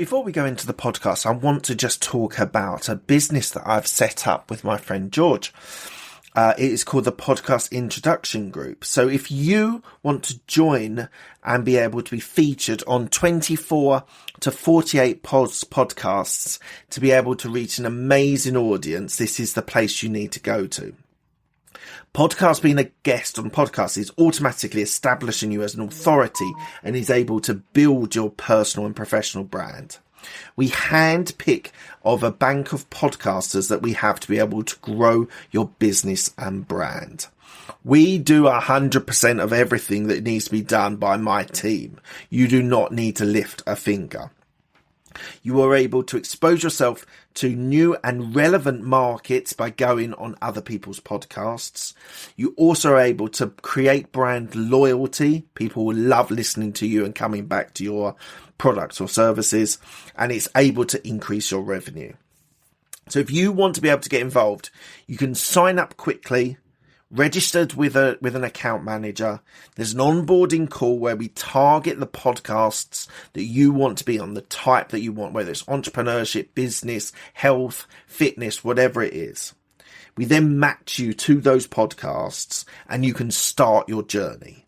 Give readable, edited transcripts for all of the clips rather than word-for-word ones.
Before we go into the podcast, I want to just talk about a business that I've set up with my friend George. It is called the Podcast Introduction Group. So if you want to join and be able to be featured on 24 to 48 podcasts to be able to reach an amazing audience, this is the place you need to go to. Podcast, being a guest on podcasts, is automatically establishing you as an authority and is able to build your personal and professional brand. We handpick of a bank of podcasters that we have to be able to grow your business and brand. We do 100% of everything that needs to be done by my team. You do not need to lift a finger. You are able to expose yourself to new and relevant markets by going on other people's podcasts. You also are able to create brand loyalty. People will love listening to you and coming back to your products or services, and it's able to increase your revenue. So if you want to be able to get involved, you can sign up quickly, registered with an account manager. There's an onboarding call where we target the podcasts that you want to be on, the type that you want, whether it's entrepreneurship, business, health, fitness, whatever it is. We then match you to those podcasts and you can start your journey.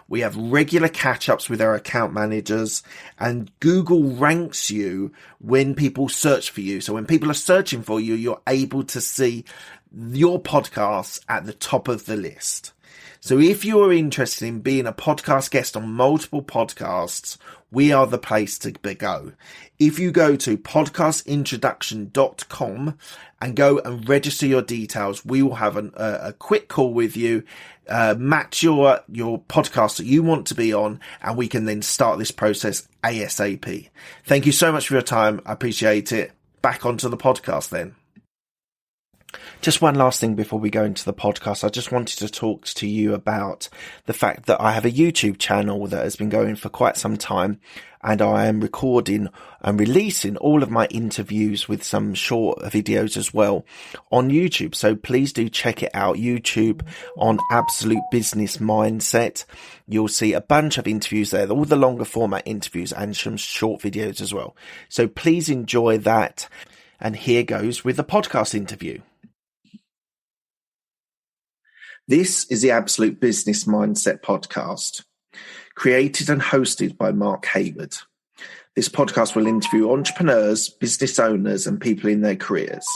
We have regular catch-ups with our account managers, and Google ranks you when people search for you. So when people are searching for you, you're able to see your podcasts at the top of the list. So if you are interested in being a podcast guest on multiple podcasts, we are the place to go. If you go to podcastintroduction.com and go and register your details, we will have a quick call with you, match your podcast that you want to be on, and we can then start this process ASAP. Thank you so much for your time. I appreciate it. Back onto the podcast then. Just one last thing before we go into the podcast. I just wanted to talk to you about the fact that I have a YouTube channel that has been going for quite some time, and I am recording and releasing all of my interviews with some short videos as well on YouTube. So please do check it out. YouTube on Absolute Business Mindset. You'll see a bunch of interviews there, all the longer format interviews and some short videos as well. So please enjoy that. And here goes with the podcast interview. This is the Absolute Business Mindset podcast, created and hosted by Mark Hayward. This podcast will interview entrepreneurs, business owners, and people in their careers.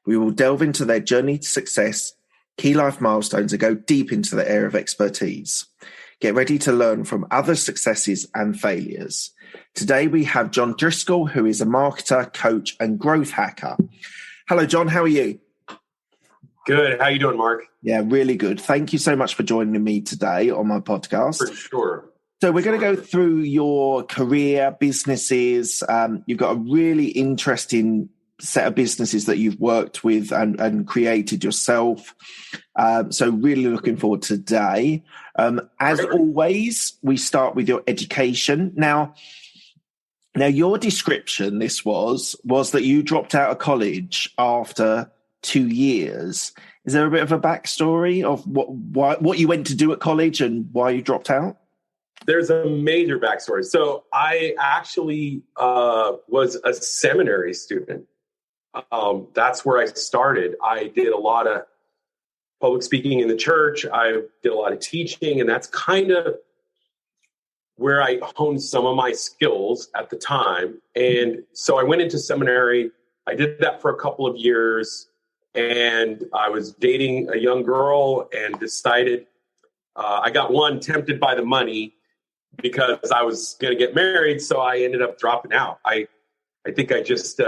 We will delve into their journey to success, key life milestones, and go deep into their area of expertise. Get ready to learn from other successes and failures. Today we have John Driscoll, who is a marketer, coach, and growth hacker. Hello, John. How are you? Good. How you doing, Mark? Yeah, really good. Thank you so much for joining me today on my podcast. For sure. So we're going to go through your career, businesses. You've got a really interesting set of businesses that you've worked with and created yourself. So really looking forward to today. As always, we start with your education. Now your description, this was that you dropped out of college after 2 years. Is there a bit of a backstory of what you went to do at college and why you dropped out? There's a major backstory. So I actually was a seminary student. That's where I started. I did a lot of public speaking in the church. I did a lot of teaching, and that's kind of where I honed some of my skills at the time. And so I went into seminary. I did that for a couple of years. And I was dating a young girl and decided I got tempted by the money because I was going to get married. So I ended up dropping out. I think I just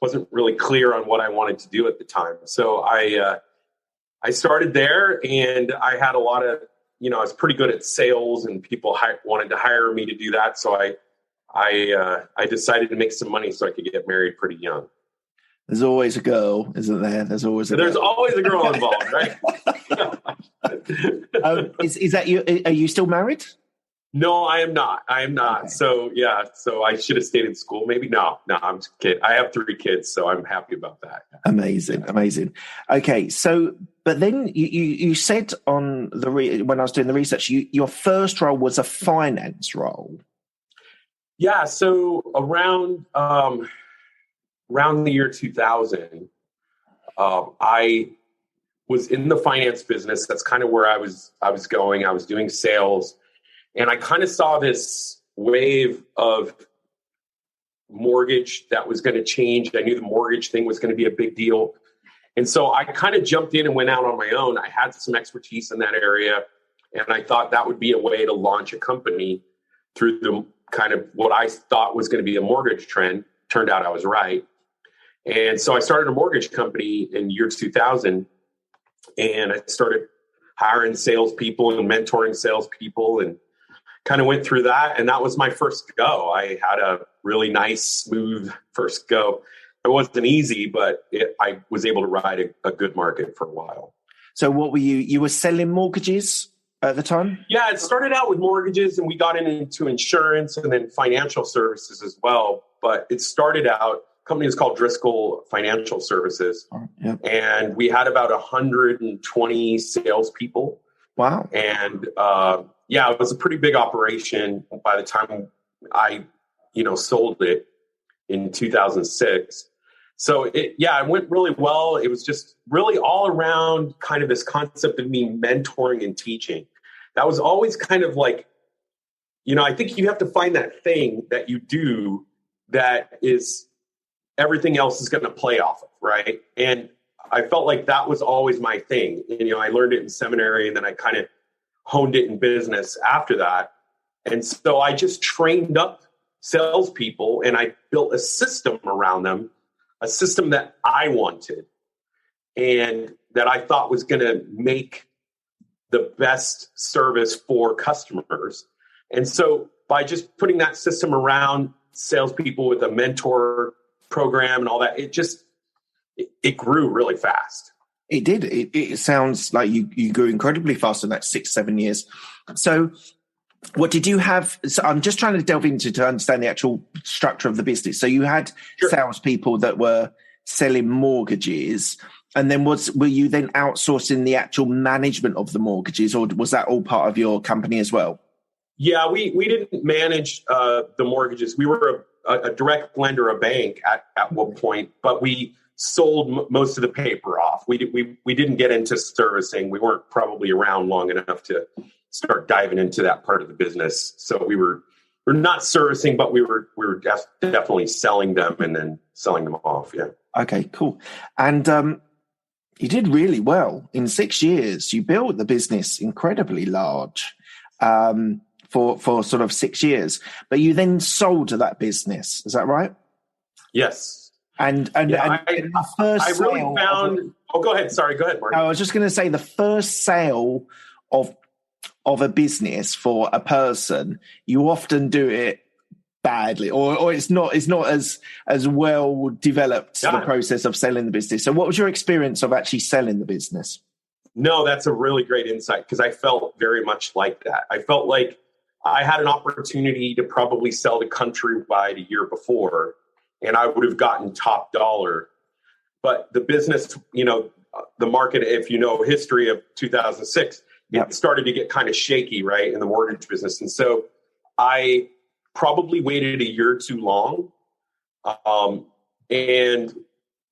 wasn't really clear on what I wanted to do at the time. So I started there, and I had a lot of, I was pretty good at sales, and people wanted to hire me to do that. So I decided to make some money so I could get married pretty young. There's always a girl, isn't there? There's always a girl involved, right? Is that you? Are you still married? No, I am not. Okay. So I should have stayed in school. Maybe no, I'm just kidding. I have 3 kids, so I'm happy about that. Amazing. Okay, so but then you said on when I was doing the research, your first role was a finance role. Yeah. So around the year 2000, I was in the finance business. That's kind of where I was going. I was doing sales, and I kind of saw this wave of mortgage that was going to change. I knew the mortgage thing was going to be a big deal. And so I kind of jumped in and went out on my own. I had some expertise in that area, and I thought that would be a way to launch a company through the kind of what I thought was going to be a mortgage trend. Turned out I was right. And so I started a mortgage company in year 2000, and I started hiring salespeople and mentoring salespeople and kind of went through that. And that was my first go. I had a really nice, smooth first go. It wasn't easy, but I was able to ride a good market for a while. So what were you were selling mortgages at the time? Yeah, it started out with mortgages, and we got into insurance and then financial services as well. But it started out, company is called Driscoll Financial Services. Oh, yeah. And we had about 120 salespeople. Wow. And it was a pretty big operation by the time I, sold it in 2006. So it went really well. It was just really all around kind of this concept of me mentoring and teaching. That was always kind of like, I think you have to find that thing that you do that is everything else is going to play off of, right? And I felt like that was always my thing. And, I learned it in seminary, and then I kind of honed it in business after that. And so I just trained up salespeople, and I built a system around them, a system that I wanted and that I thought was going to make the best service for customers. And so by just putting that system around salespeople with a mentor program and all that, it grew really fast. It did. It sounds like you grew incredibly fast in that 6-7 years. So what did you have? So I'm just trying to delve into to understand the actual structure of the business. So you had salespeople that were selling mortgages, and then were you then outsourcing the actual management of the mortgages, or was that all part of your company as well? Yeah, we didn't manage the mortgages. We were a direct lender, a bank at one point, but we sold most of the paper off. We didn't get into servicing. We weren't probably around long enough to start diving into that part of the business. So we're not servicing, but we were definitely selling them and then selling them off. Yeah. Okay, cool. And you did really well in 6 years. You built the business incredibly large for sort of 6 years, but you then sold that business. Is that right? Yes. And the first I really sale found. Go ahead. Sorry, go ahead, Mark. I was just going to say the first sale of a business for a person, you often do it badly, or it's not as well developed the process of selling the business. So, what was your experience of actually selling the business? No, that's a really great insight, because I felt very much like that. I felt like I had an opportunity to probably sell to Countrywide a year before, and I would have gotten top dollar. But the business, the market, if you know history of 2006, it started to get kind of shaky, right, in the mortgage business. And so I probably waited a year too long, and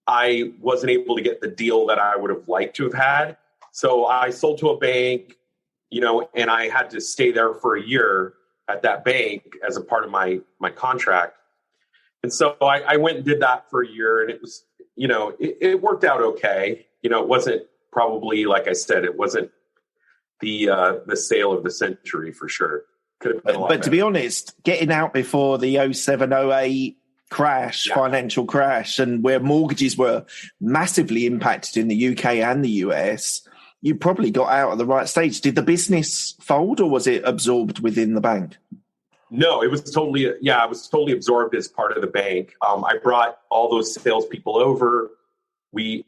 I wasn't able to get the deal that I would have liked to have had. So I sold to a bank, and I had to stay there for a year at that bank as a part of my contract. And so I went and did that for a year, and it was, it worked out okay. It wasn't probably, like I said, it wasn't the sale of the century for sure. Could have been a lot better. To be honest, getting out before the 07-08 crash, financial crash, and where mortgages were massively impacted in the UK and the US, you probably got out at the right stage. Did the business fold, or was it absorbed within the bank? No, it was totally, I was totally absorbed as part of the bank. I brought all those salespeople over.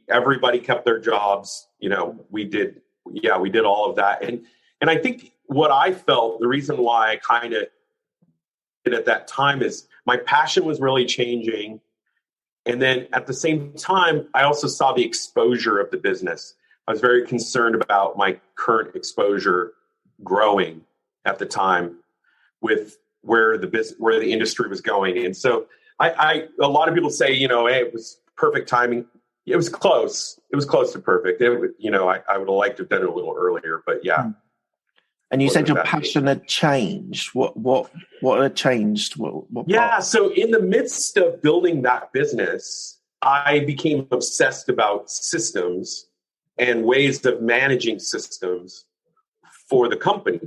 Everybody kept their jobs. We did all of that. And I think what I felt, the reason why I kind of did at that time is my passion was really changing. And then at the same time, I also saw the exposure of the business. I was very concerned about my current exposure growing at the time with where the industry was going. And so a lot of people say, hey, it was perfect timing. It was close. It was close to perfect. I would have liked to have done it a little earlier, but yeah. And you said your passion had changed. What had changed? What part? So in the midst of building that business, I became obsessed about systems and ways of managing systems for the company.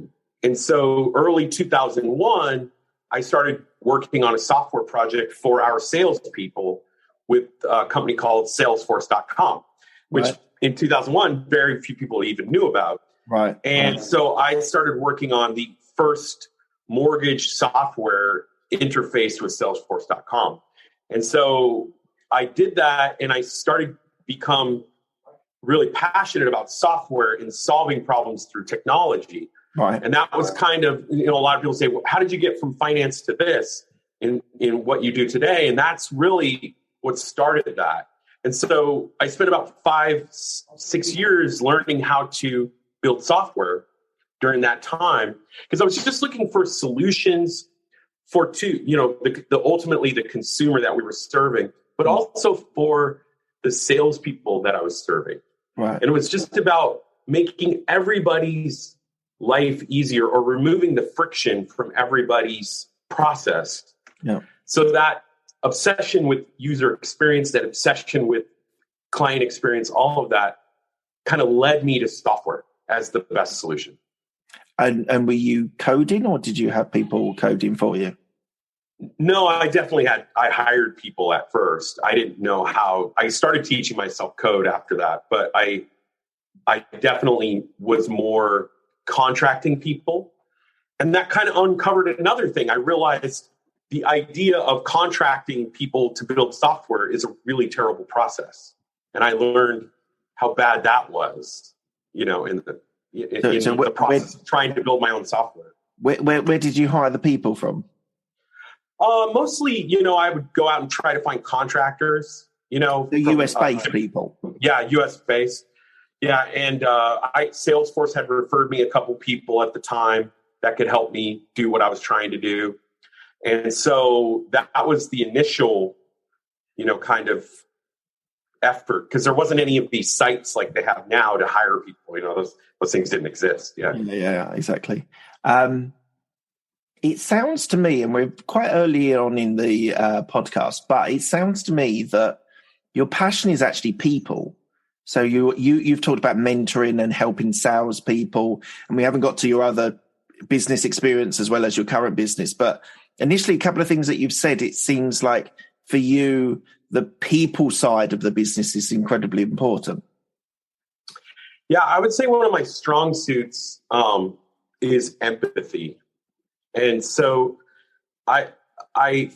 And so early 2001, I started working on a software project for our salespeople with a company called Salesforce.com, which in 2001, very few people even knew about. Right. And so I started working on the first mortgage software interface with Salesforce.com. And so I did that, and I started become really passionate about software and solving problems through technology. Right. And that was kind of, a lot of people say, well, how did you get from finance to this in what you do today? And that's really what started that. And so I spent about 5-6 years learning how to build software during that time, because I was just looking for solutions for ultimately the consumer that we were serving, but also for the salespeople that I was serving. Right. And it was just about making everybody's life easier, or removing the friction from everybody's process. Yeah. So that obsession with user experience, that obsession with client experience, all of that kind of led me to software as the best solution. And were you coding, or did you have people coding for you? No, I hired people at first. I didn't know how. I started teaching myself code after that, but I definitely was more contracting people. And that kind of uncovered another thing. I realized the idea of contracting people to build software is a really terrible process. And I learned how bad that was, in the process of trying to build my own software. Where did you hire the people from? Mostly, I would go out and try to find contractors, the US-based people. Yeah, US-based. Yeah, and Salesforce had referred me a couple people at the time that could help me do what I was trying to do. And so that was the initial, kind of effort, because there wasn't any of these sites like they have now to hire people. Those things didn't exist. Yeah, exactly. It sounds to me, and we're quite early on in the podcast, but it sounds to me that your passion is actually people. So you've talked about mentoring and helping salespeople, and we haven't got to your other business experience as well as your current business. But initially, a couple of things that you've said, it seems like for you, the people side of the business is incredibly important. Yeah, I would say one of my strong suits is empathy. And so I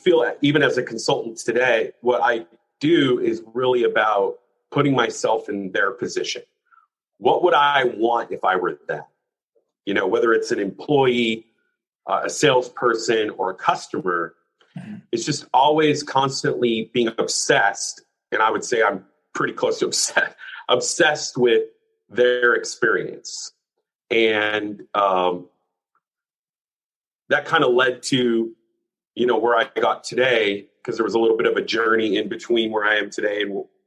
feel, even as a consultant today, what I do is really about putting myself in their position. What would I want if I were them? Whether it's an employee, a salesperson, or a customer, it's just always constantly being obsessed. And I would say I'm pretty close to obsessed with their experience. And that kind of led to, where I got today, because there was a little bit of a journey in between where I am today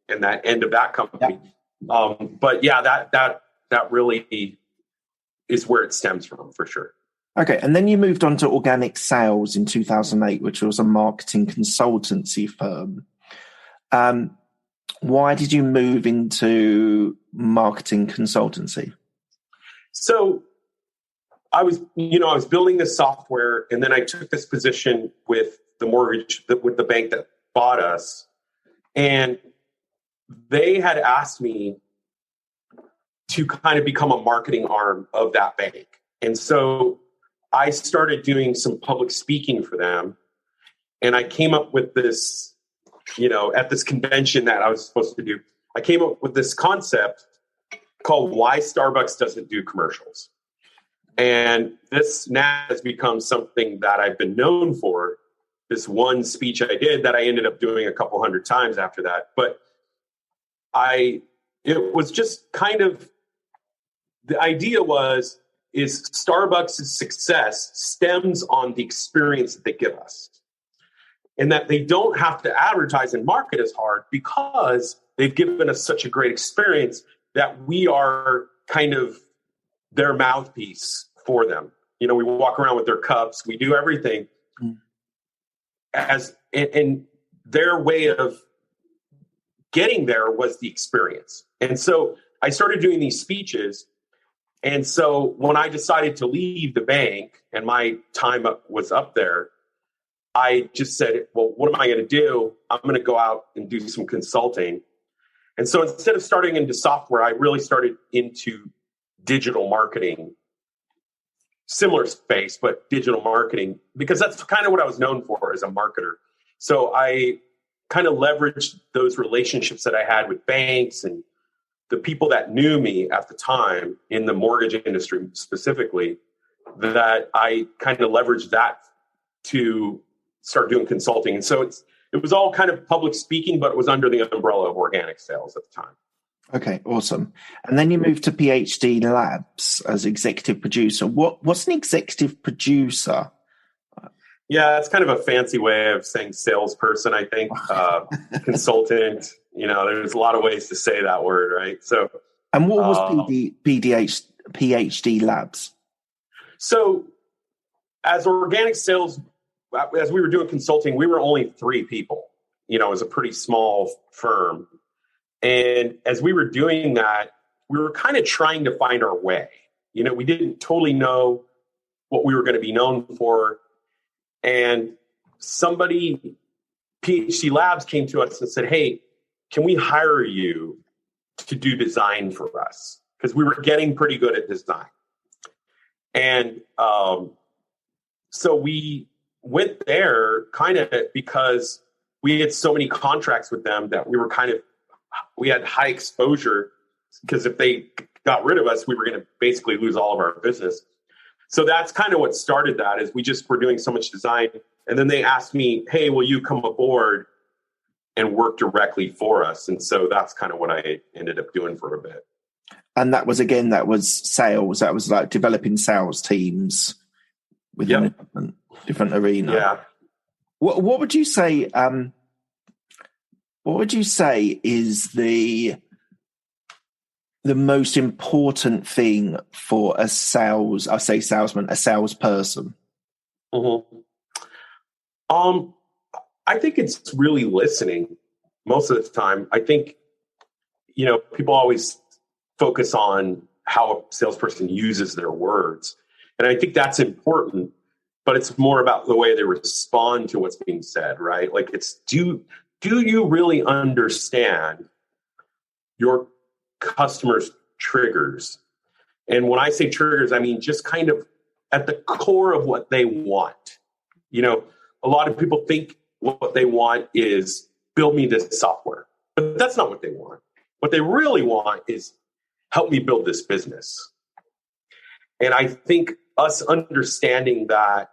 and that end of that company. Yeah. But yeah, that really is where it stems from, for sure. Okay, and then you moved on to organic sales in 2008, which was a marketing consultancy firm. Why did you move into marketing consultancy? So I was building this software, and then I took this position with the mortgage, with the bank that bought us, and they had asked me to kind of become a marketing arm of that bank. And so I started doing some public speaking for them, and I came up with this, at this convention that I was supposed to do, I came up with this concept called Why Starbucks Doesn't Do Commercials. And this now has become something that I've been known for. This one speech I did that I ended up doing a couple hundred times after that. But it was just kind of, the idea was, is Starbucks' success stems on the experience that they give us. And that they don't have to advertise and market as hard because they've given us such a great experience that we are kind of their mouthpiece for them. You know, we walk around with their cups, we do everything and their way of getting there was the experience. And so I started doing these speeches. And so when I decided to leave the bank and my time was up there, I just said, well, what am I going to do? I'm going to go out and do some consulting. And so instead of starting into software, I really started into digital marketing, similar space, but digital marketing, because that's kind of what I was known for as a marketer. So I kind of leveraged those relationships that I had with banks and the people that knew me at the time in the mortgage industry specifically, that I kind of leveraged that to start doing consulting. And so it was all kind of public speaking, but it was under the umbrella of organic sales at the time. Okay, awesome. And then you moved to PhD Labs as executive producer. What's an executive producer? Yeah, it's kind of a fancy way of saying salesperson, I think. Consultant, you know, there's a lot of ways to say that word, right? So, and what was PhD Labs? So as organic sales, as we were doing consulting, we were only 3 people. You know, it was a pretty small firm. And as we were doing that, we were kind of trying to find our way. You know, we didn't totally know what we were going to be known for. And somebody, PhD Labs, came to us and said, hey, can we hire you to do design for us? Because we were getting pretty good at design. And so we went there kind of because we had so many contracts with them that we had high exposure, because if they got rid of us, we were going to basically lose all of our business. So that's kind of what started that, is we just were doing so much design. And then they asked me, hey, will you come aboard and work directly for us? And so that's kind of what I ended up doing for a bit. And that was sales. That was like developing sales teams within a different arena. Yeah. What would you say? What would you say is the most important thing for a salesperson? Mm-hmm. I think it's really listening most of the time. I think, you know, people always focus on how a salesperson uses their words. And I think that's important, but it's more about the way they respond to what's being said, right? Like, it's, do you really understand your customers' triggers? And when I say triggers, I mean just kind of at the core of what they want. You know, a lot of people think what they want is build me this software, but that's not what they want. What they really want is help me build this business. And I think us understanding that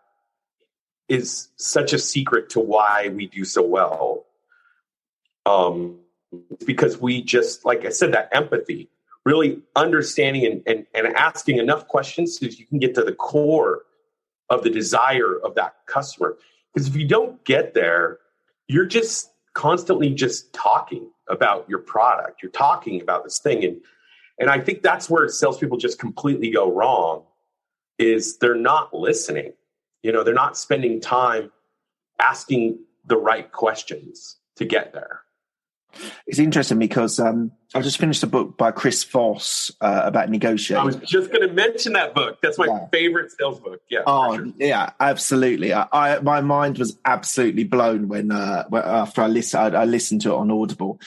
is such a secret to why we do so well. Because we just, like I said, that empathy, really understanding and asking enough questions so you can get to the core of the desire of that customer. Because if you don't get there, you're just constantly just talking about your product. You're talking about this thing. And I think that's where salespeople just completely go wrong, is they're not listening. You know, they're not spending time asking the right questions to get there. It's interesting because I've just finished a book by Chris Voss about negotiating. I was just going to mention that book. That's my favorite sales book. Yeah. Oh, sure. Yeah, absolutely. My mind was absolutely blown when after I listened to it on Audible.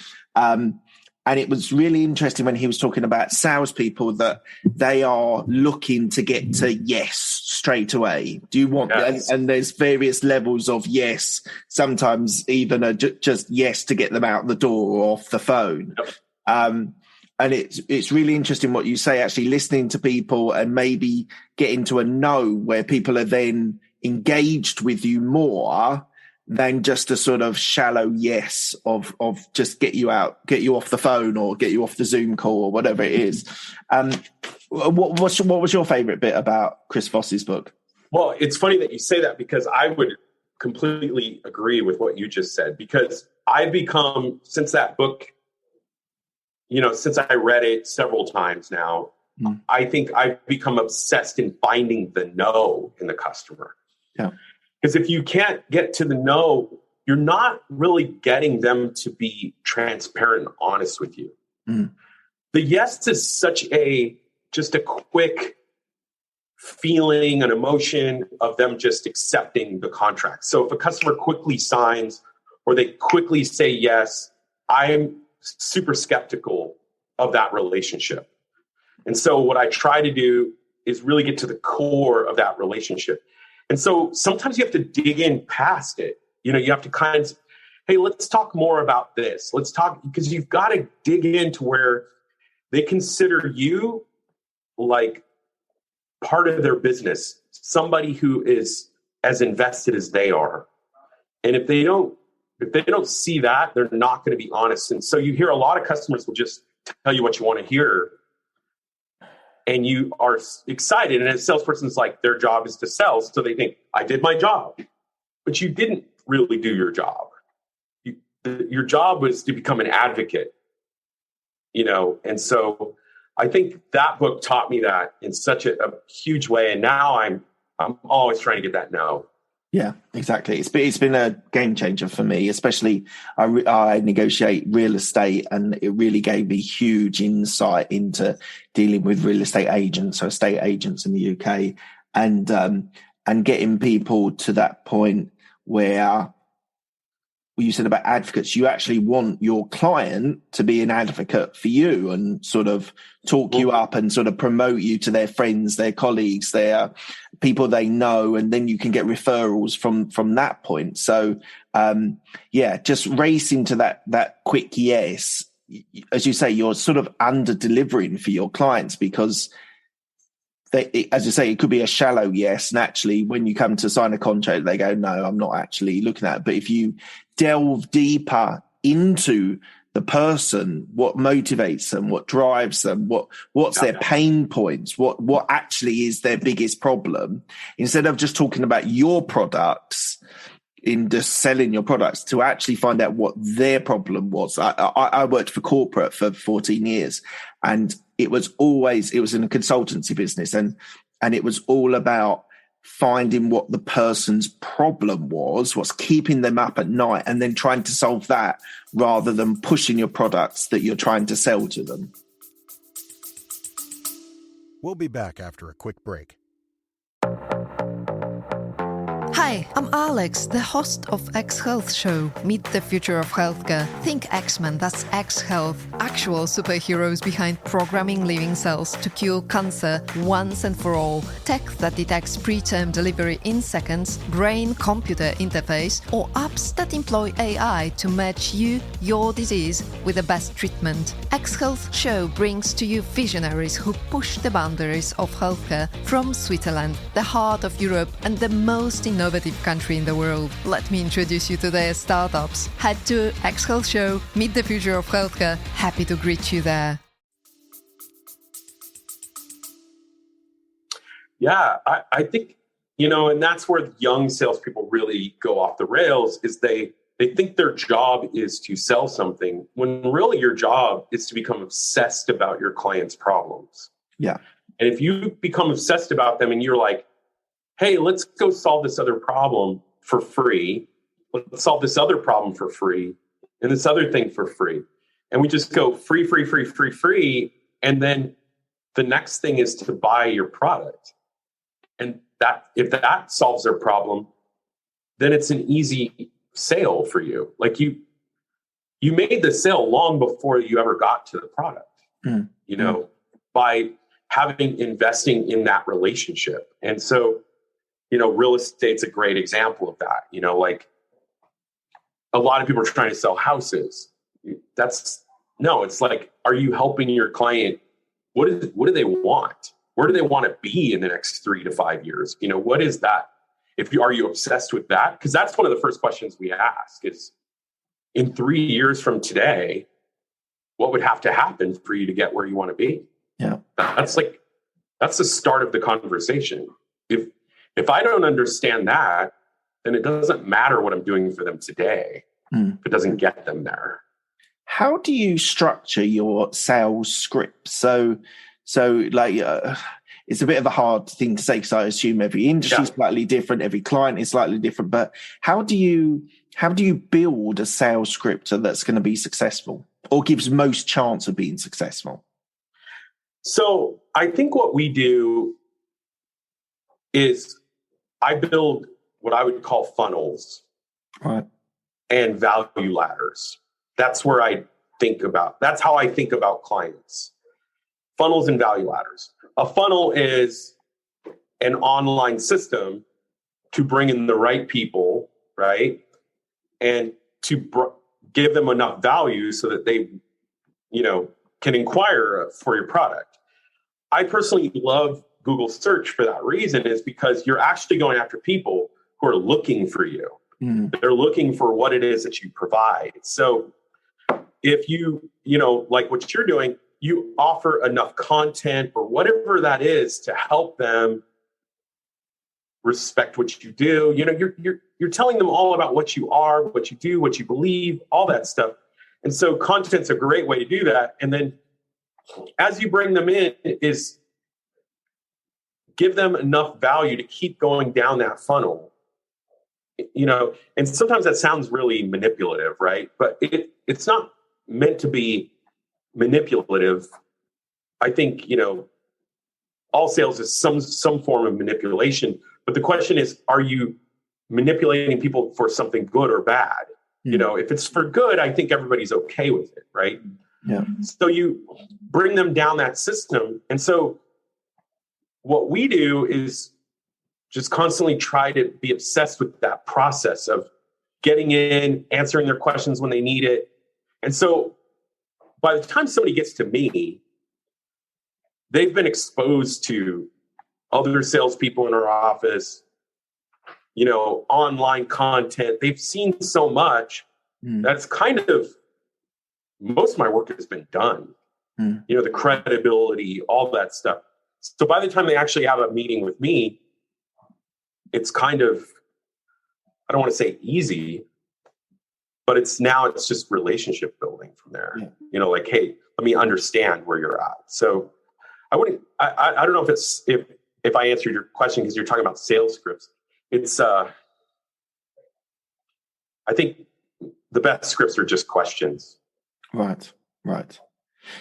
And it was really interesting when he was talking about salespeople, that they are looking to get to yes straight away. Do you want, yes. And there's various levels of yes, sometimes even just yes to get them out the door or off the phone. Yep. And it's really interesting what you say, actually listening to people and maybe getting to a no, where people are then engaged with you more than just a sort of shallow yes of just get you off the phone or get you off the Zoom call or whatever it is. What was your favorite bit about Chris Voss's book? Well, it's funny that you say that, because I would completely agree with what you just said, because I've become, since that book, since I read it several times now, I think I've become obsessed in finding the no in the customer. Yeah. Because if you can't get to the no, you're not really getting them to be transparent and honest with you. The yes is such just a quick feeling, an emotion of them just accepting the contract. So if a customer quickly signs or they quickly say yes, I'm super skeptical of that relationship. And so what I try to do is really get to the core of that relationship. And so sometimes you have to dig in past it. You have to hey, let's talk more about this. Let's talk, because you've got to dig into where they consider you like part of their business, somebody who is as invested as they are. And if they don't see that, they're not going to be honest. And so you hear a lot of customers will just tell you what you want to hear, and you are excited. And a salesperson's like, their job is to sell. So they think, I did my job, but you didn't really do your job. Your job was to become an advocate, And so I think that book taught me that in such a huge way. And now I'm always trying to get that no. Yeah, exactly. It's been a game changer for me, especially I negotiate real estate, and it really gave me huge insight into dealing with real estate agents, so estate agents in the UK, and getting people to that point where you said about advocates, you actually want your client to be an advocate for you and sort of talk you up and sort of promote you to their friends, their colleagues, their people they know, and then you can get referrals from that point. So, just racing to that quick yes. As you say, you're sort of under delivering for your clients, because as you say, it could be a shallow yes. Naturally, when you come to sign a contract, they go, no, I'm not actually looking at it. But if you delve deeper into the person, what motivates them, what drives them, what's their pain points, what actually is their biggest problem, instead of just talking about your products, in just selling your products, to actually find out what their problem was. I worked for corporate for 14 years, and it was in a consultancy business, and it was all about finding what the person's problem was, what's keeping them up at night, and then trying to solve that rather than pushing your products that you're trying to sell to them. We'll be back after a quick break. Hi, I'm Alex, the host of X Health Show. Meet the future of healthcare. Think X-Men, that's X Health. Actual superheroes behind programming living cells to cure cancer once and for all. Tech that detects preterm delivery in seconds, brain-computer interface, or apps that employ AI to match your disease with the best treatment. X Health Show brings to you visionaries who push the boundaries of healthcare from Switzerland, the heart of Europe and the most innovative country in the world. Let me introduce you to their startups. Head to X Health Show, meet the future of healthcare. Happy to greet you there. Yeah, I think, and that's where young salespeople really go off the rails, is they think their job is to sell something, when really your job is to become obsessed about your client's problems. Yeah. And if you become obsessed about them and you're like, hey, let's go solve this other problem for free. Let's solve this other problem for free, and this other thing for free. And we just go free, free, free, free, free. And then the next thing is to buy your product. And that, if that solves their problem, then it's an easy sale for you. Like you made the sale long before you ever got to the product, by investing in that relationship. And so, real estate's a great example of that. Like a lot of people are trying to sell houses. It's like, are you helping your client? What do they want? Where do they want to be in the next 3 to 5 years? What is that? Are you obsessed with that? Because that's one of the first questions we ask is, in 3 years from today, what would have to happen for you to get where you want to be? Yeah. That's like That's the start of the conversation. If I don't understand that, then it doesn't matter what I'm doing for them today if it doesn't get them there. How do you structure your sales script? So like, it's a bit of a hard thing to say because I assume every industry is slightly different, every client is slightly different. But how do you build a sales script that's going to be successful or gives most chance of being successful? So I think what we do is I build what I would call funnels, right, and value ladders. That's where that's how I think about clients. Funnels and value ladders. A funnel is an online system to bring in the right people, right? And to give them enough value so that they, can inquire for your product. I personally love Google search for that reason, is because you're actually going after people who are looking for you. They're looking for what it is that you provide. So if you like what you're doing, you offer enough content or whatever that is to help them respect what you do. You're telling them all about what you are, what you do, what you believe, all that stuff. And so content's a great way to do that. And then as you bring them in, is give them enough value to keep going down that funnel. And sometimes that sounds really manipulative, right? But it's not meant to be manipulative. I think, all sales is some form of manipulation. But the question is, are you manipulating people for something good or bad? If it's for good, I think everybody's okay with it, right? Yeah. So you bring them down that system. And so what we do is just constantly try to be obsessed with that process of getting in, answering their questions when they need it. And so by the time somebody gets to me, they've been exposed to other salespeople in our office, online content. They've seen so much that's kind of, most of my work has been done. The credibility, all that stuff. So by the time they actually have a meeting with me, it's kind of, I don't want to say easy, but it's just relationship building from there. Yeah. Like, hey, let me understand where you're at. So I don't know if I answered your question, because you're talking about sales scripts. It's, I think the best scripts are just questions. Right.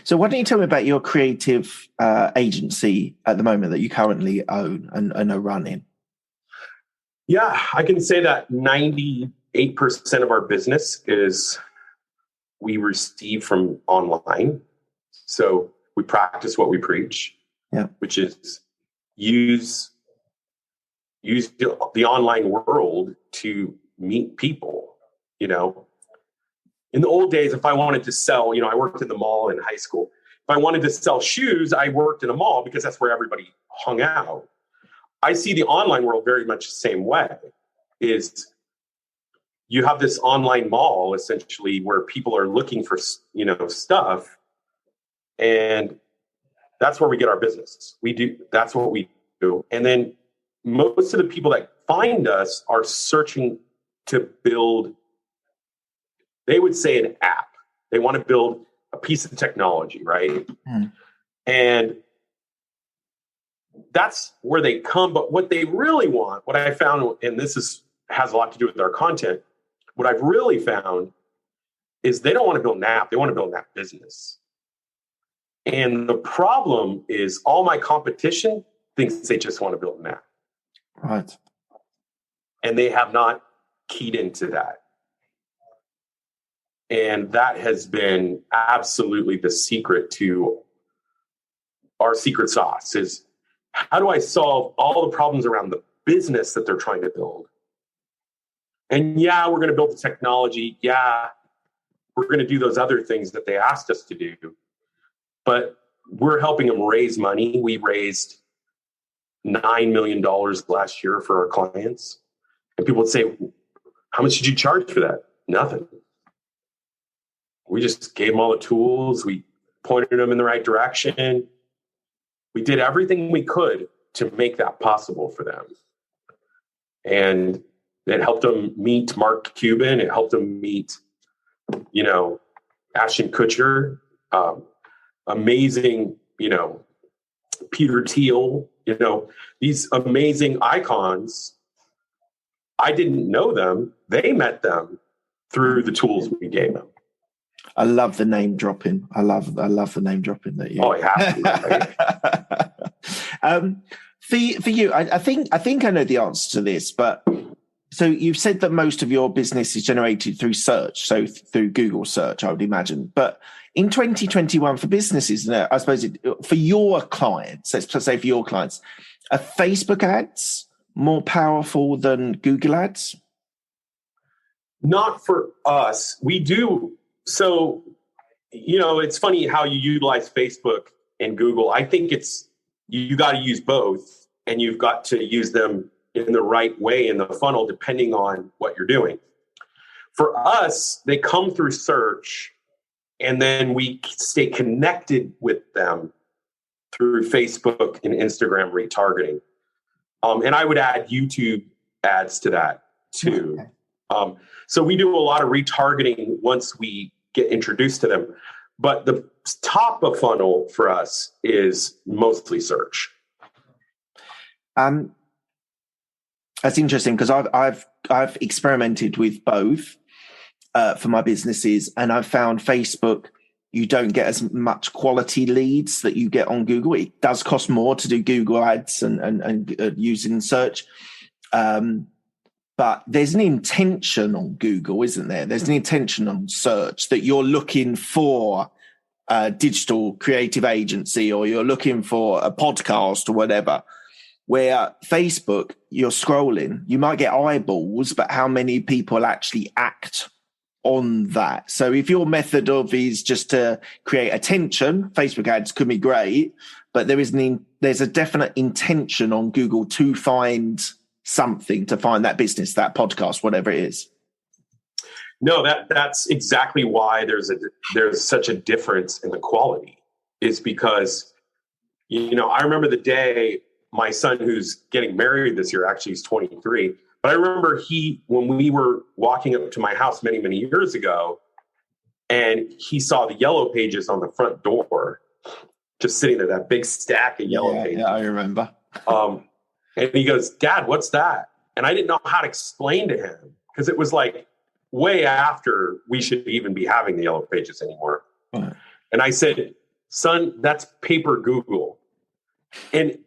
So why don't you tell me about your creative agency at the moment that you currently own and are running? Yeah, I can say that 98% of our business is we receive from online. So we practice what we preach, which is use the online world to meet people. In the old days, if I wanted to sell, I worked in the mall in high school. If I wanted to sell shoes, I worked in a mall because that's where everybody hung out. I see the online world very much the same way. Is you have this online mall essentially where people are looking for, stuff, and that's where we get our business. That's what we do. And then most of the people that find us are searching to build, they would say, an app. They want to build a piece of technology, right? And that's where they come. But what they really want, what I found, and has a lot to do with our content, what I've really found is they don't want to build an app. They want to build an app business. And the problem is all my competition thinks they just want to build an app. Right. And they have not keyed into that. And that has been absolutely the secret to our secret sauce, is how do I solve all the problems around the business that they're trying to build? And we're going to build the technology. We're going to do those other things that they asked us to do. But we're helping them raise money. We raised $9 million last year for our clients. And people would say, how much did you charge for that? Nothing. We just gave them all the tools. We pointed them in the right direction. we did everything we could to make that possible for them. And it helped them meet Mark Cuban. It helped them meet, Ashton Kutcher, amazing, Peter Thiel, these amazing icons. I didn't know them. They met them through the tools we gave them. I love the name dropping. I love the name dropping that you. Oh, it has to, right? For you, I think I know the answer to this, but so you've said that most of your business is generated through search, so through Google search, I would imagine. But in 2021, for businesses, I suppose for your clients, let's say for your clients, are Facebook ads more powerful than Google ads? Not for us. We do. So, it's funny how you utilize Facebook and Google. I think you got to use both, and you've got to use them in the right way in the funnel, depending on what you're doing. For us, they come through search, and then we stay connected with them through Facebook and Instagram retargeting. And I would add YouTube ads to that too. Okay. So we do a lot of retargeting once we get introduced to them. But the top of funnel for us is mostly search. That's interesting because I've experimented with both for my businesses, and I've found Facebook, you don't get as much quality leads that you get on Google. It does cost more to do Google ads and using search. But there's an intention on Google, isn't there? There's an intention on search that you're looking for a digital creative agency, or you're looking for a podcast or whatever. Where Facebook, you're scrolling, you might get eyeballs, but how many people actually act on that? So if your method is just to create attention, Facebook ads could be great, but there's a definite intention on Google to find something, to find that business, that podcast, whatever it is. No, that's exactly why there's such a difference in the quality, is because, I remember the day my son, who's getting married this year, actually he's 23, but I remember when we were walking up to my house many, many years ago, and he saw the yellow pages on the front door, just sitting there, that big stack of yellow pages. Yeah, I remember. And he goes, "Dad, what's that?" And I didn't know how to explain to him, because it was like way after we should even be having the yellow pages anymore. Right. And I said, "Son, that's paper Google." And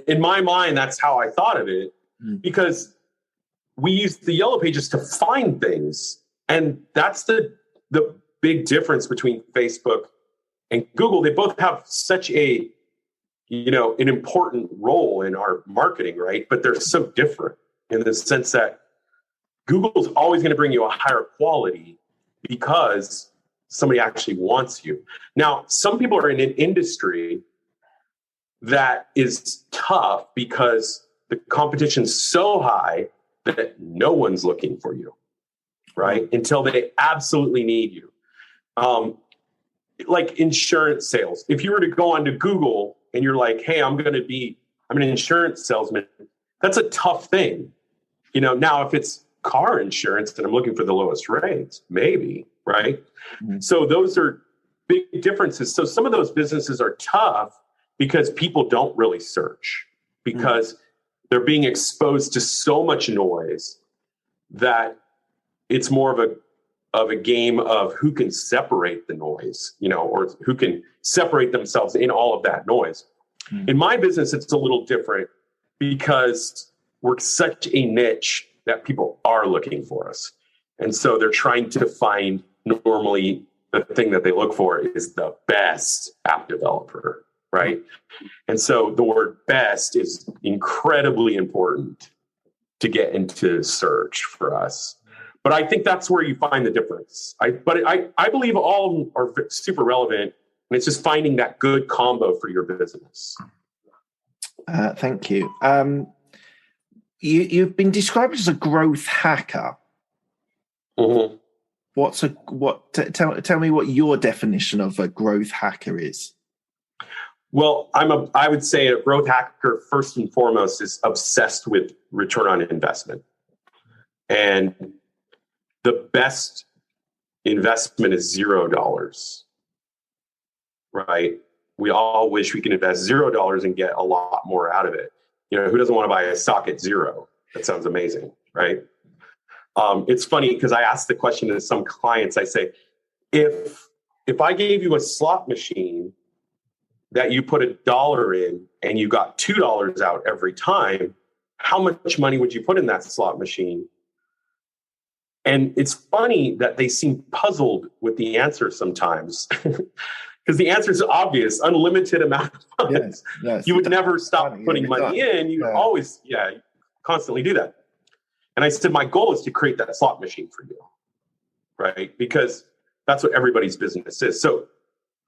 in my mind, that's how I thought of it, because we use the yellow pages to find things. And that's the big difference between Facebook and Google. They both have such an important role in our marketing, right? But they're so different in the sense that Google's always going to bring you a higher quality because somebody actually wants you. Now, some people are in an industry that is tough because the competition's so high that no one's looking for you, right? Until they absolutely need you. Like insurance sales. If you were to go onto Google and you're like, "Hey, I'm an insurance salesman," that's a tough thing. Now if it's car insurance and I'm looking for the lowest rates, maybe, right? Mm-hmm. So those are big differences. So some of those businesses are tough because people don't really search, because they're being exposed to so much noise that it's more of a game of who can separate the noise, or who can separate themselves in all of that noise. In my business, it's a little different because we're such a niche that people are looking for us. And so they're trying to find, normally the thing that they look for is the best app developer, right? And so the word best is incredibly important to get into search for us. But I think that's where you find the difference. I believe all are super relevant, and it's just finding that good combo for your business. Thank you. You've been described as a growth hacker. Mm-hmm. Tell me what your definition of a growth hacker is. Well, I would say a growth hacker, first and foremost, is obsessed with return on investment. And the best investment is $0, right? We all wish we can invest $0 and get a lot more out of it. Who doesn't want to buy a stock at zero? That sounds amazing, right? It's funny because I asked the question to some clients. I say, if I gave you a slot machine that you put $1 in and you got $2 out every time, how much money would you put in that slot machine? And it's funny that they seem puzzled with the answer sometimes, because the answer is obvious: unlimited amount of funds. Yes. You would never stop putting money in. You always, constantly do that. And I said, my goal is to create that slot machine for you, right? Because that's what everybody's business is. So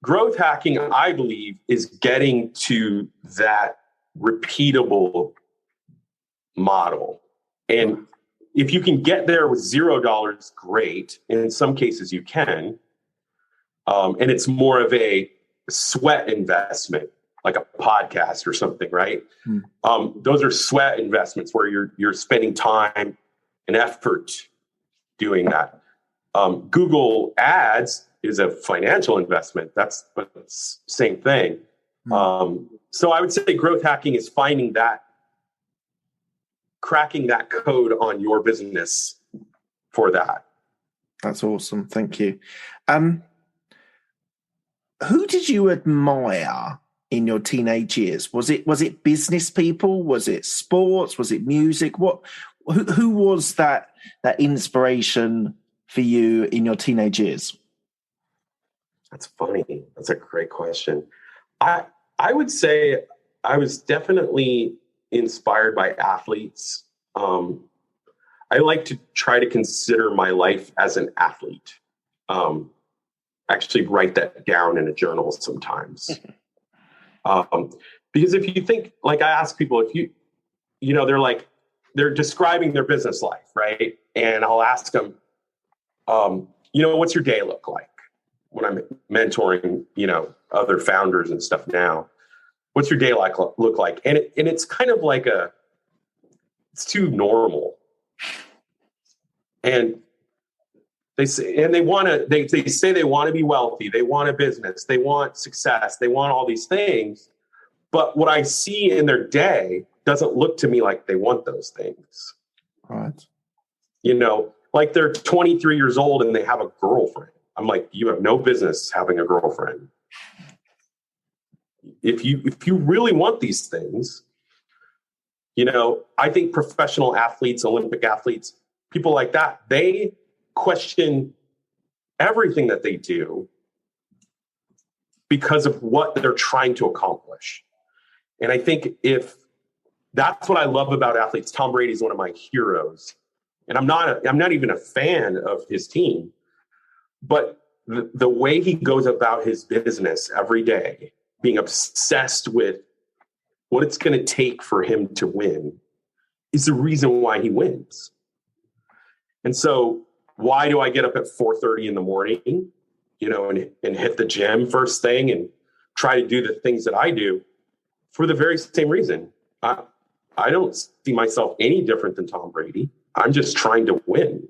growth hacking, I believe, is getting to that repeatable model. And if you can get there with $0, great. And in some cases you can. And it's more of a sweat investment, like a podcast or something, right? Those are sweat investments where you're spending time and effort doing that. Google Ads is a financial investment. That's the same thing. So I would say growth hacking is finding that, cracking that code on your business for that. That's awesome. Thank you. Who did you admire in your teenage years? Was it business people? Was it sports? Was it music? Who was that inspiration for you in your teenage years? That's funny. That's a great question. I would say I was definitely inspired by athletes. I like to try to consider my life as an athlete. Actually write that down in a journal sometimes. Because if you think, like I ask people, if they're describing their business life, right? And I'll ask them, what's your day look like? When I'm mentoring, other founders and stuff now, what's your day look like? And it's kind of like it's too normal. And they say, and they say they want to be wealthy. They want a business. They want success. They want all these things. But what I see in their day doesn't look to me like they want those things. Right. Like they're 23 years old and they have a girlfriend. I'm like, you have no business having a girlfriend. If you really want these things, I think professional athletes, Olympic athletes, people like that, they question everything that they do because of what they're trying to accomplish. And I think if that's what I love about athletes, Tom Brady is one of my heroes. And I'm not even a fan of his team, but the way he goes about his business every day, being obsessed with what it's going to take for him to win, is the reason why he wins. And so why do I get up at 4:30 in the morning, and hit the gym first thing and try to do the things that I do? For the very same reason. I don't see myself any different than Tom Brady. I'm just trying to win,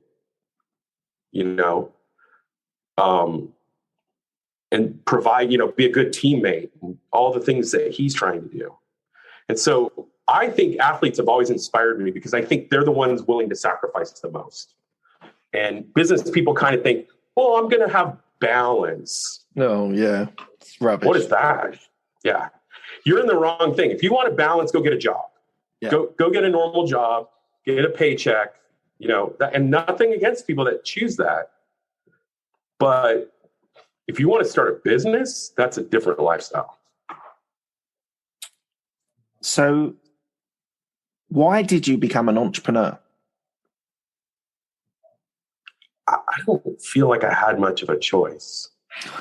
and provide, be a good teammate, and all the things that he's trying to do. And so I think athletes have always inspired me because I think they're the ones willing to sacrifice the most. And business people kind of think, well, I'm going to have balance. No, yeah. It's rubbish. What is that? Yeah. You're in the wrong thing. If you want to balance, go get a job. Yeah. Go get a normal job, get a paycheck, and nothing against people that choose that. But if you want to start a business, that's a different lifestyle. So why did you become an entrepreneur? I don't feel like I had much of a choice.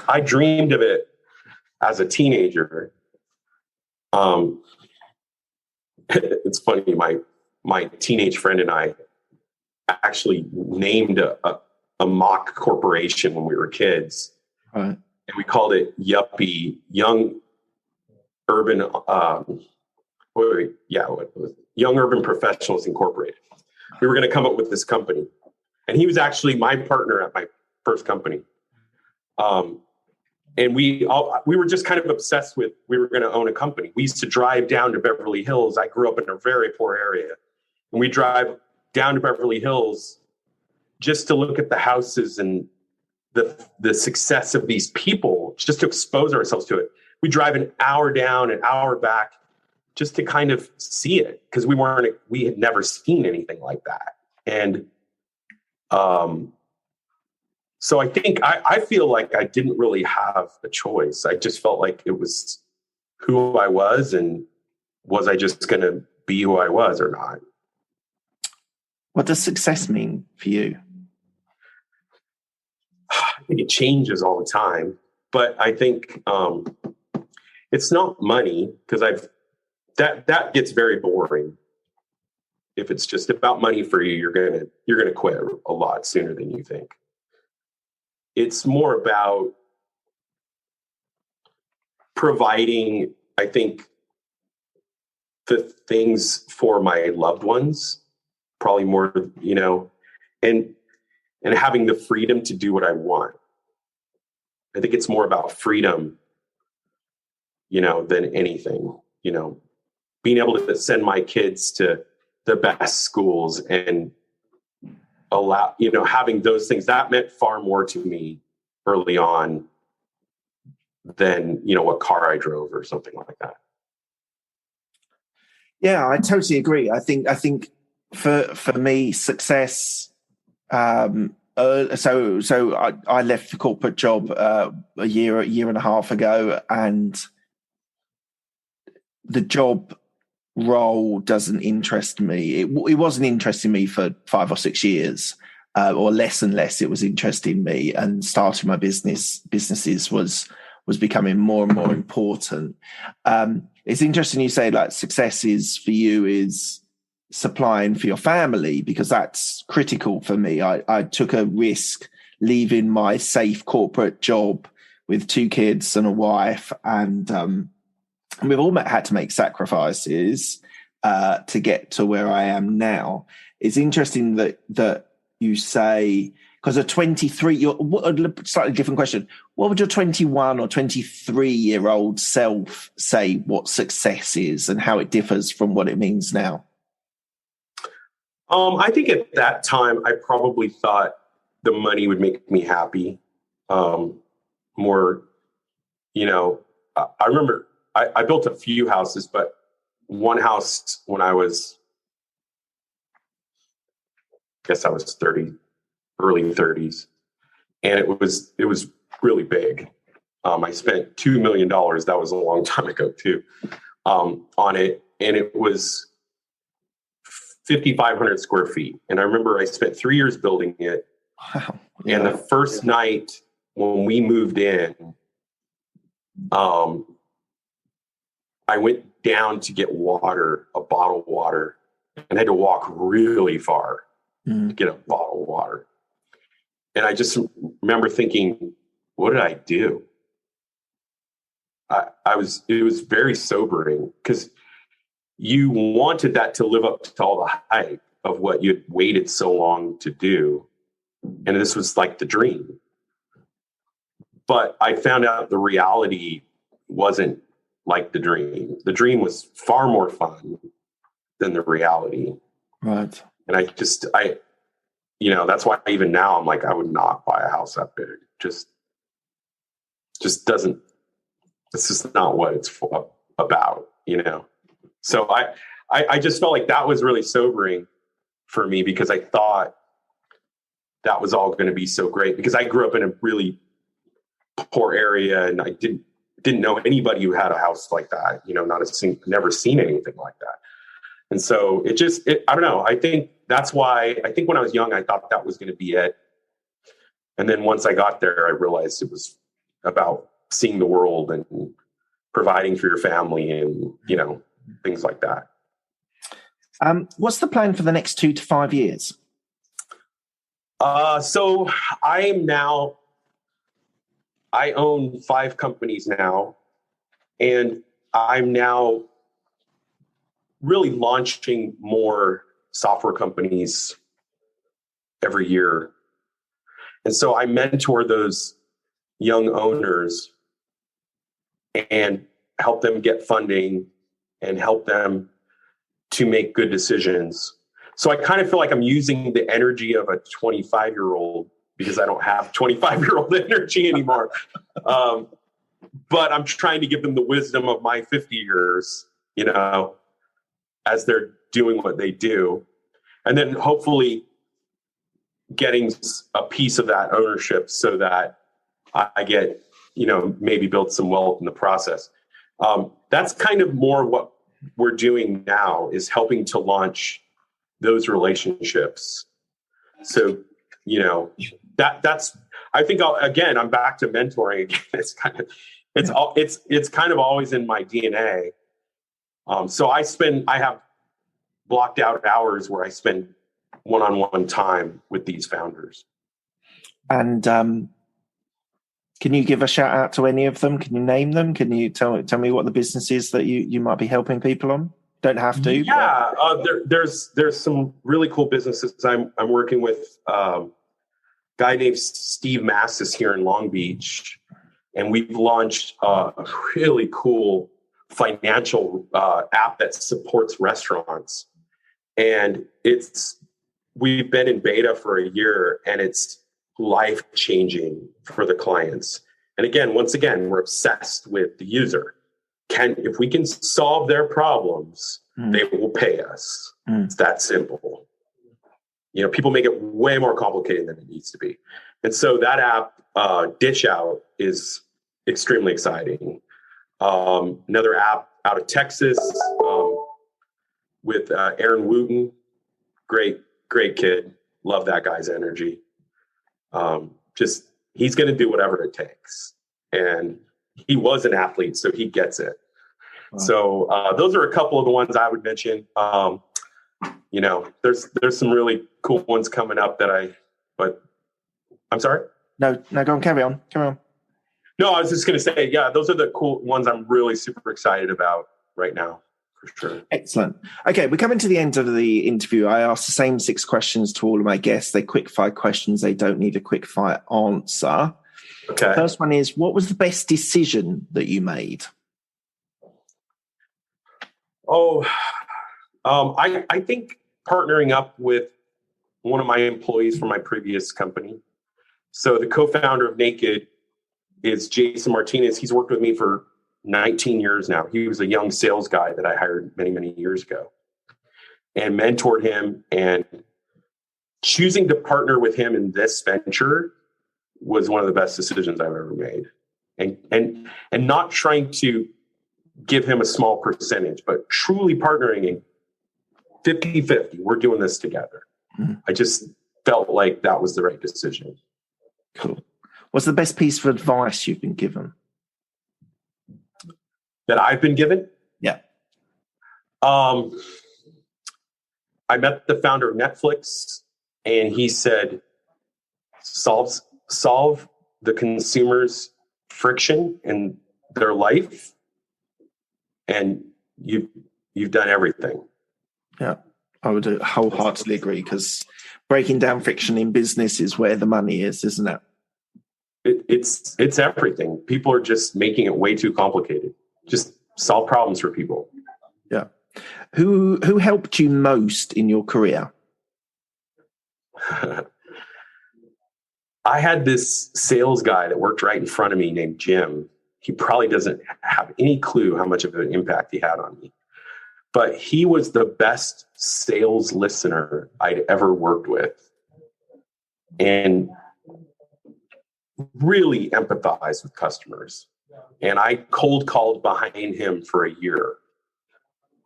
I dreamed of it as a teenager. It's funny, my teenage friend and I actually named a mock corporation when we were kids. Right. And we called it Yuppie, Young urban, Young Urban Professionals Incorporated. We were going to come up with this company, and he was actually my partner at my first company. And we were just kind of obsessed with, we were going to own a company. We used to drive down to Beverly Hills. I grew up in a very poor area, and we drive down to Beverly Hills just to look at the houses and the success of these people, just to expose ourselves to it. We drive an hour down, an hour back, just to kind of see it, because we had never seen anything like that. And so I think I feel like I didn't really have a choice. I just felt like it was who I was, and was I just going to be who I was or not? What does success mean for you? I think it changes all the time, but I think it's not money, because that gets very boring. If it's just about money for you, you're gonna quit a lot sooner than you think. It's more about providing, I think, the things for my loved ones, probably more, and having the freedom to do what I want. I think it's more about freedom, than anything, being able to send my kids to the best schools and allow, having those things, that meant far more to me early on than, what car I drove or something like that. Yeah, I totally agree. I think for me, success, so I left the corporate job a year and a half ago, and the job role doesn't interest me. It wasn't interesting me for 5 or 6 years, or less and less. It was interesting me, and starting my businesses was becoming more and more important. It's interesting you say like success is for you is supplying for your family, because that's critical for me. I took a risk leaving my safe corporate job with 2 kids and a wife, and we've all had to make sacrifices to get to where I am now. It's interesting that you say, because a 23, a slightly different question. What would your 21 or 23-year-old self say what success is and how it differs from what it means now? I think at that time, I probably thought the money would make me happy. More, I remember I built a few houses, but one house when I was 30, early 30s, and it was really big. I spent $2 million. That was a long time ago too, on it, and it was 5,500 square feet. And I remember I spent 3 years building it. Wow. Yeah. And the first night when we moved in, I went down to get water, a bottle of water, and had to walk really far to get a bottle of water. And I just remember thinking, what did I do? It was very sobering, because you wanted that to live up to all the hype of what you had waited so long to do. And this was like the dream. But I found out the reality wasn't like the dream. The dream was far more fun than the reality. Right. And that's why even now I'm like, I would not buy a house that big. Just doesn't, it's just not what it's about, So I just felt like that was really sobering for me, because I thought that was all going to be so great, because I grew up in a really poor area, and I didn't know anybody who had a house like that, never seen anything like that. And so I don't know. I think that's why, when I was young, I thought that was going to be it. And then once I got there, I realized it was about seeing the world and providing for your family and, things like that. What's the plan for the next 2 to 5 years? So I own 5 companies now, and I'm now really launching more software companies every year. And so I mentor those young owners and help them get funding and help them to make good decisions. So I kind of feel like I'm using the energy of a 25-year-old because I don't have 25-year-old energy anymore. But I'm trying to give them the wisdom of my 50 years, as they're doing what they do. And then hopefully getting a piece of that ownership so that I get, maybe build some wealth in the process. That's kind of more what we're doing now, is helping to launch those relationships. So, that's, I think I'm back to mentoring again. It's kind of always in my DNA. So I have blocked out hours where I spend one-on-one time with these founders. And can you give a shout out to any of them? Can you name them? Can you tell me what the business is that you might be helping people on? Don't have to. Yeah, there's some really cool businesses. I'm working with a guy named Steve Massis here in Long Beach, and we've launched a really cool financial app that supports restaurants. And we've been in beta for a year, and it's life-changing for the clients. And again, once again, we're obsessed with the user. If we can solve their problems, they will pay us. It's that simple. People make it way more complicated than it needs to be. And so that app, Dish Out, is extremely exciting. Another app out of Texas with Aaron Wooten. Great kid. Love that guy's energy. He's going to do whatever it takes. And he was an athlete, so he gets it. Wow. So those are a couple of the ones I would mention. There's some really cool ones coming up but I'm sorry? No, go on, carry on. No, I was just going to say, yeah, those are the cool ones I'm really super excited about right now, for sure. Excellent. Okay, we're coming to the end of the interview. I asked the same 6 questions to all of my guests. They're quick fire questions. They don't need a quick fire answer. Okay. First one is, what was the best decision that you made? I think partnering up with one of my employees from my previous company. So the co-founder of Naked is Jason Martinez. He's worked with me for 19 years now. He was a young sales guy that I hired many, many years ago and mentored him. And choosing to partner with him in this venture was one of the best decisions I've ever made. And not trying to give him a small percentage, but truly partnering in 50-50. We're doing this together. I just felt like that was the right decision. Cool. What's the best piece of advice you've been given? That I've been given? Yeah. I met the founder of Netflix, and he said, solve the consumer's friction in their life, and you've done everything. Yeah, I would wholeheartedly agree, because breaking down friction in business is where the money is, isn't it? It's everything. People are just making it way too complicated. Just solve problems for people. Yeah. Who helped you most in your career? I had this sales guy that worked right in front of me named Jim. He probably doesn't have any clue how much of an impact he had on me. But he was the best sales listener I'd ever worked with. And really empathized with customers. And I cold called behind him for a year.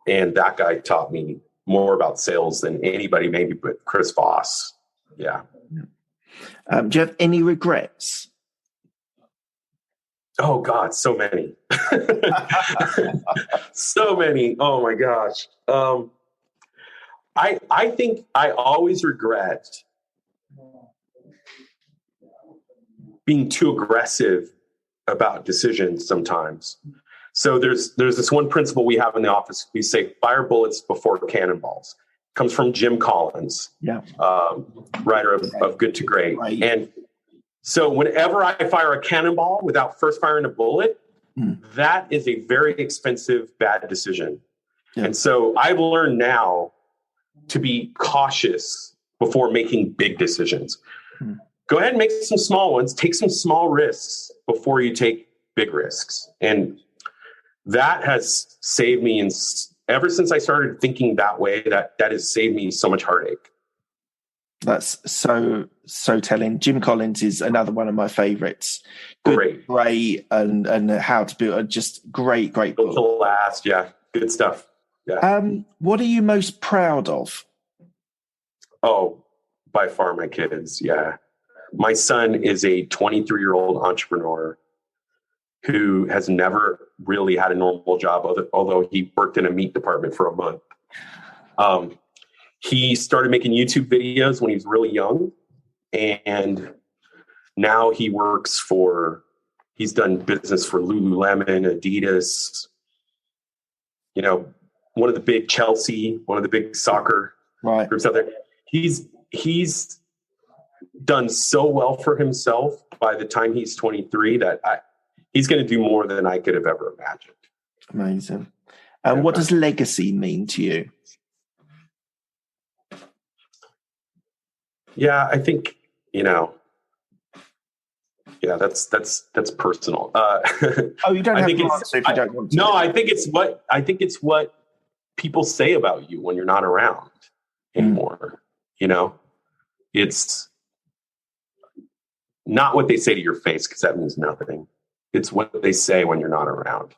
And that guy taught me more about sales than anybody, maybe but Chris Voss. Yeah. Do you have any regrets? Oh God, so many. So many. Oh my gosh. I think I always regret being too aggressive about decisions sometimes. So there's this one principle we have in the office. We say fire bullets before cannonballs. It comes from Jim Collins, writer of Good to Great. Right. And so whenever I fire a cannonball without first firing a bullet, that is a very expensive, bad decision. Yeah. And so I've learned now to be cautious before making big decisions. Go ahead and make some small ones. Take some small risks before you take big risks. And that has saved me. And ever since I started thinking that way, that has saved me so much heartache. That's so telling. Jim Collins is another one of my favorites. Great. And How to Build, just great book. Built to last. Yeah. Good stuff. Yeah. What are you most proud of? Oh, by far my kids. Yeah. My son is a 23-year-old entrepreneur who has never really had a normal job, although he worked in a meat department for a month. He started making YouTube videos when he was really young, and now he's done business for Lululemon, Adidas, one of the big Chelsea, one of the big soccer groups out there. He's done so well for himself by the time he's 23 that he's going to do more than I could have ever imagined. Amazing. And what does legacy mean to you? Yeah, I think, that's personal. You don't have to answer if you don't want to. No, I think it's what people say about you when you're not around anymore. It's not what they say to your face, because that means nothing. It's what they say when you're not around.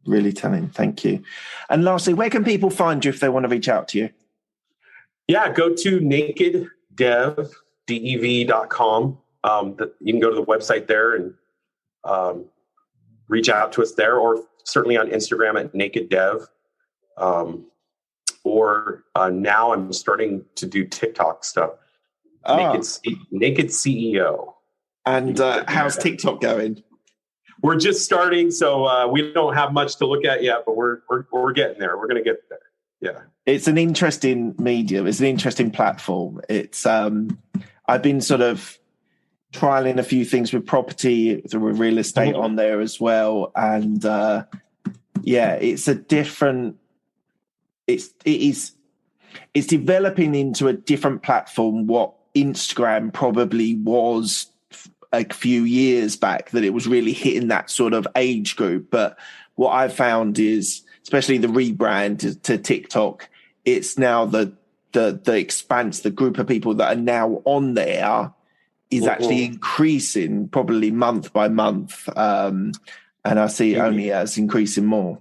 Really telling. Thank you. And lastly, where can people find you if they want to reach out to you? Yeah, go to nakeddev.com. You can go to the website there and reach out to us there, or certainly on Instagram at nakeddev. Or now I'm starting to do TikTok stuff. Naked CEO. And how's TikTok going? We're just starting, so we don't have much to look at yet, but we're getting there. We're going to get there. Yeah. It's an interesting medium. It's an interesting platform. It's I've been sort of trialing a few things with property, with real estate on there as well. And it's a different, it's developing into a different platform what Instagram probably was a few years back, that it was really hitting that sort of age group. But what I've found is, especially the rebrand to TikTok, it's now the expanse, the group of people that are now on there is actually increasing probably month by month. And I see it only as increasing more.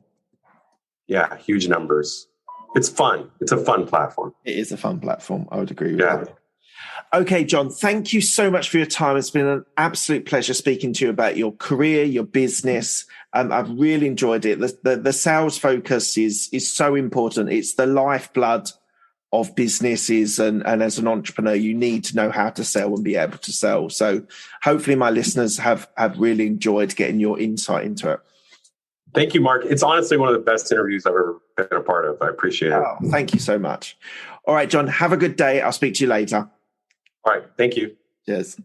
Yeah, huge numbers. It's fun. It's a fun platform. It is a fun platform. I would agree with that. Okay, John, thank you so much for your time. It's been an absolute pleasure speaking to you about your career, your business. I've really enjoyed it. The sales focus is so important. It's the lifeblood of businesses. And as an entrepreneur, you need to know how to sell and be able to sell. So hopefully my listeners have really enjoyed getting your insight into it. Thank you, Mark. It's honestly one of the best interviews I've ever been a part of. I appreciate it. Oh, thank you so much. All right, John, have a good day. I'll speak to you later. All right. Thank you. Cheers.